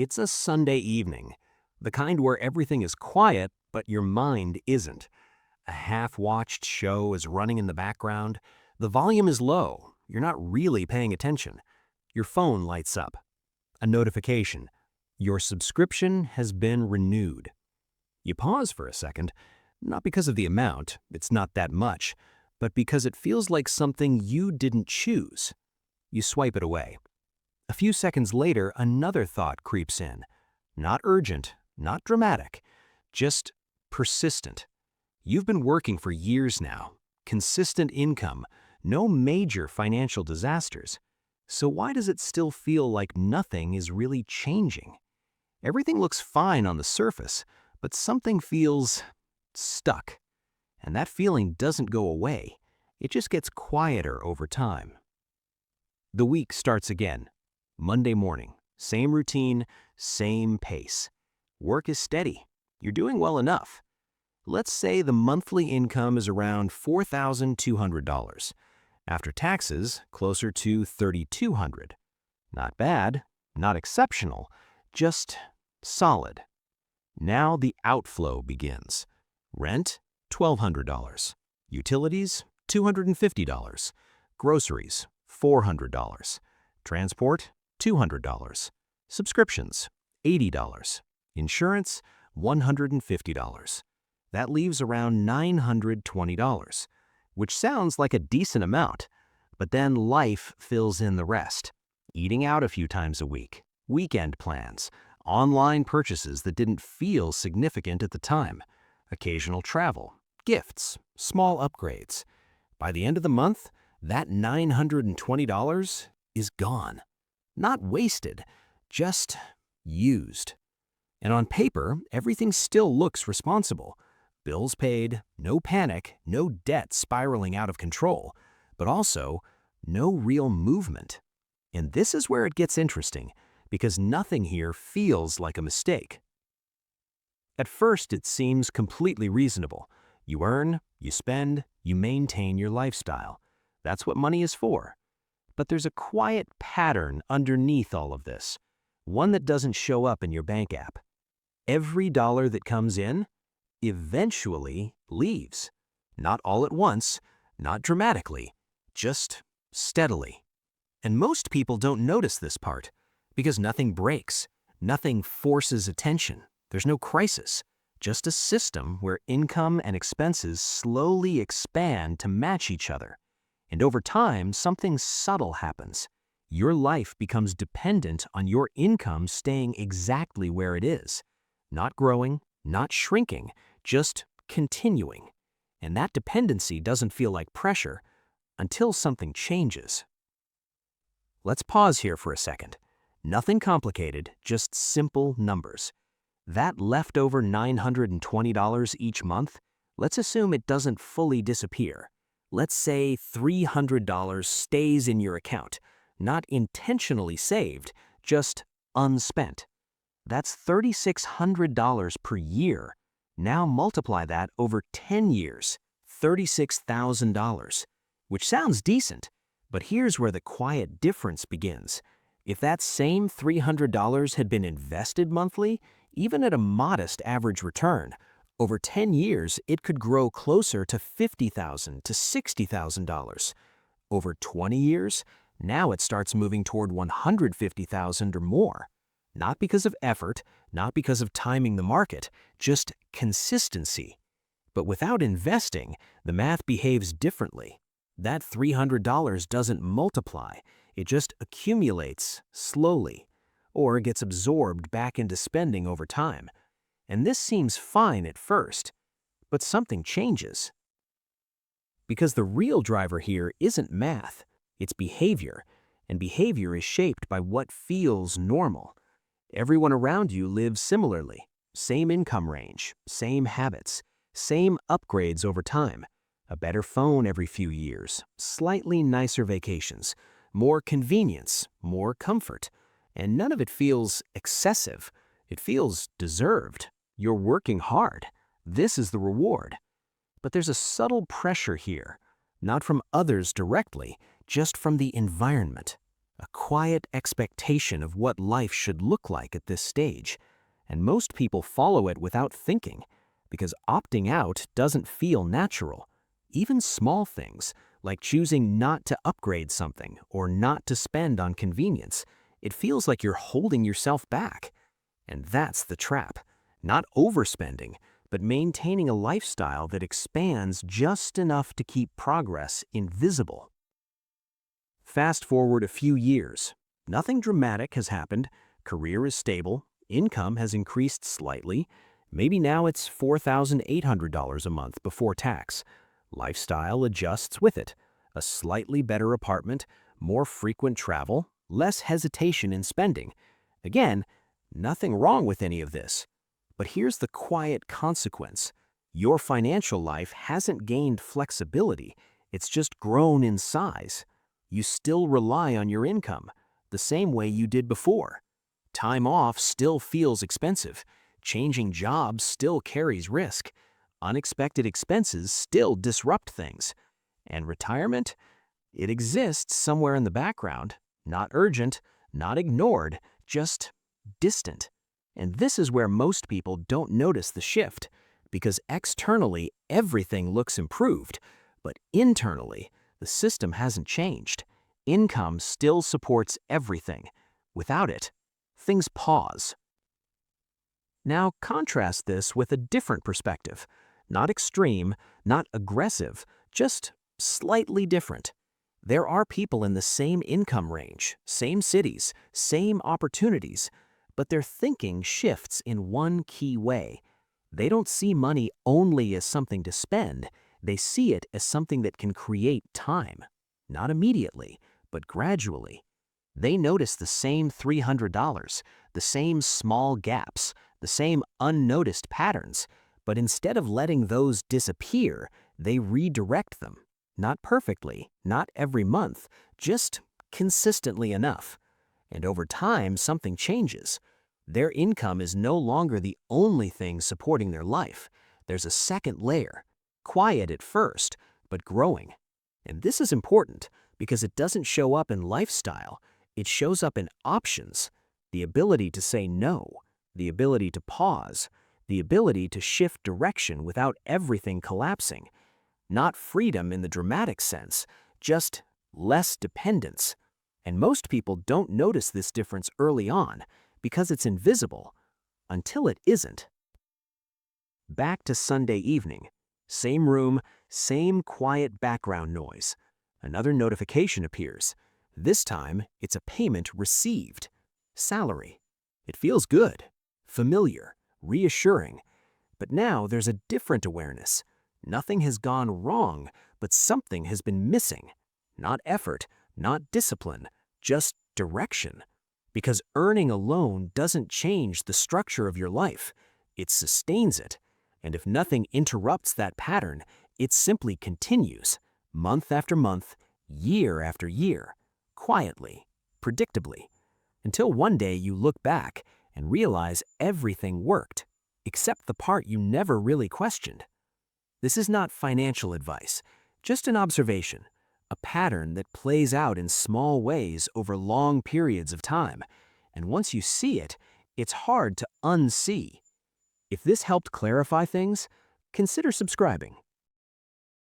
It's a Sunday evening, the kind where everything is quiet, but your mind isn't. A half-watched show is running in the background. The volume is low. You're not really paying attention. Your phone lights up. A notification. Your subscription has been renewed. You pause for a second, not because of the amount, it's not that much, but because it feels like something you didn't choose. You swipe it away. A few seconds later, another thought creeps in. Not urgent, not dramatic, just persistent. You've been working for years now. Consistent income, no major financial disasters. So why does it still feel like nothing is really changing? Everything looks fine on the surface, but something feels stuck. And that feeling doesn't go away. It just gets quieter over time. The week starts again. Monday morning, same routine, same pace. Work is steady. You're doing well enough. Let's say the monthly income is around $4,200. After taxes, closer to $3,200. Not bad, not exceptional, just solid. Now the outflow begins. Rent, $1,200. Utilities, $250. Groceries, $400. Transport, $200. Subscriptions, $80. Insurance, $150. That leaves around $920, which sounds like a decent amount, but then life fills in the rest. Eating out a few times a week, weekend plans, online purchases that didn't feel significant at the time, occasional travel, gifts, small upgrades. By the end of the month, that $920 is gone. Not wasted, just used. And on paper, everything still looks responsible. Bills paid, no panic, no debt spiraling out of control, but also no real movement. And this is where it gets interesting, because nothing here feels like a mistake. At first, it seems completely reasonable. You earn, you spend, you maintain your lifestyle. That's what money is for. But there's a quiet pattern underneath all of this, one that doesn't show up in your bank app. Every dollar that comes in eventually leaves. Not all at once, not dramatically, just steadily. And most people don't notice this part because nothing breaks, nothing forces attention. There's no crisis, just a system where income and expenses slowly expand to match each other. And over time, something subtle happens. Your life becomes dependent on your income staying exactly where it is. Not growing, not shrinking, just continuing. And that dependency doesn't feel like pressure until something changes. Let's pause here for a second. Nothing complicated, just simple numbers. That leftover $920 each month, let's assume it doesn't fully disappear. Let's say $300 stays in your account, not intentionally saved, just unspent. That's $3,600 per year. Now multiply that over 10 years, $36,000, which sounds decent, but here's where the quiet difference begins. If that same $300 had been invested monthly, even at a modest average return, over 10 years, it could grow closer to $50,000 to $60,000. Over 20 years, now it starts moving toward $150,000 or more. Not because of effort, not because of timing the market, just consistency. But without investing, the math behaves differently. That $300 doesn't multiply, it just accumulates slowly, or gets absorbed back into spending over time. And this seems fine at first, but something changes. Because the real driver here isn't math, it's behavior, and behavior is shaped by what feels normal. Everyone around you lives similarly, same income range, same habits, same upgrades over time, a better phone every few years, slightly nicer vacations, more convenience, more comfort, and none of it feels excessive. It feels deserved. You're working hard. This is the reward. But there's a subtle pressure here, not from others directly, just from the environment. a quiet expectation of what life should look like at this stage, and most people follow it without thinking, because opting out doesn't feel natural. Even small things, like choosing not to upgrade something or not to spend on convenience, it feels like you're holding yourself back. And that's the trap. Not overspending, but maintaining a lifestyle that expands just enough to keep progress invisible. Fast forward a few years. Nothing dramatic has happened. Career is stable. Income has increased slightly. Maybe now it's $4,800 a month before tax. Lifestyle adjusts with it. A slightly better apartment, more frequent travel, less hesitation in spending. Again, nothing wrong with any of this. But here's the quiet consequence. Your financial life hasn't gained flexibility. It's just grown in size. You still rely on your income, the same way you did before. Time off still feels expensive. Changing jobs still carries risk. Unexpected expenses still disrupt things. And retirement? It exists somewhere in the background, not urgent, not ignored, just distant. And this is where most people don't notice the shift, because externally everything looks improved, but internally the system hasn't changed. Income still supports everything. Without it, things pause. Now contrast this with a different perspective. Not extreme, not aggressive, just slightly different. There are people in the same income range, same cities, same opportunities, but their thinking shifts in one key way. They don't see money only as something to spend, they see it as something that can create time. Not immediately, but gradually. They notice the same $300, the same small gaps, the same unnoticed patterns, but instead of letting those disappear, they redirect them. Not perfectly, not every month, just consistently enough. And over time, something changes. Their income is no longer the only thing supporting their life. There's a second layer, quiet at first, but growing. And this is important because it doesn't show up in lifestyle. It shows up in options, the ability to say no, the ability to pause, the ability to shift direction without everything collapsing. Not freedom in the dramatic sense, just less dependence. And most people don't notice this difference early on because it's invisible, until it isn't. Back to Sunday evening. Same room, same quiet background noise. Another notification appears. This time, it's a payment received. Salary. It feels good, familiar, reassuring. But now there's a different awareness. Nothing has gone wrong, but something has been missing. Not effort, not discipline, just direction. Because earning alone doesn't change the structure of your life. It sustains it. And if nothing interrupts that pattern, it simply continues, month after month, year after year, quietly, predictably, until one day you look back and realize everything worked, except the part you never really questioned. This is not financial advice, just an observation, a pattern that plays out in small ways over long periods of time, and once you see it, it's hard to unsee. If this helped clarify things, consider subscribing.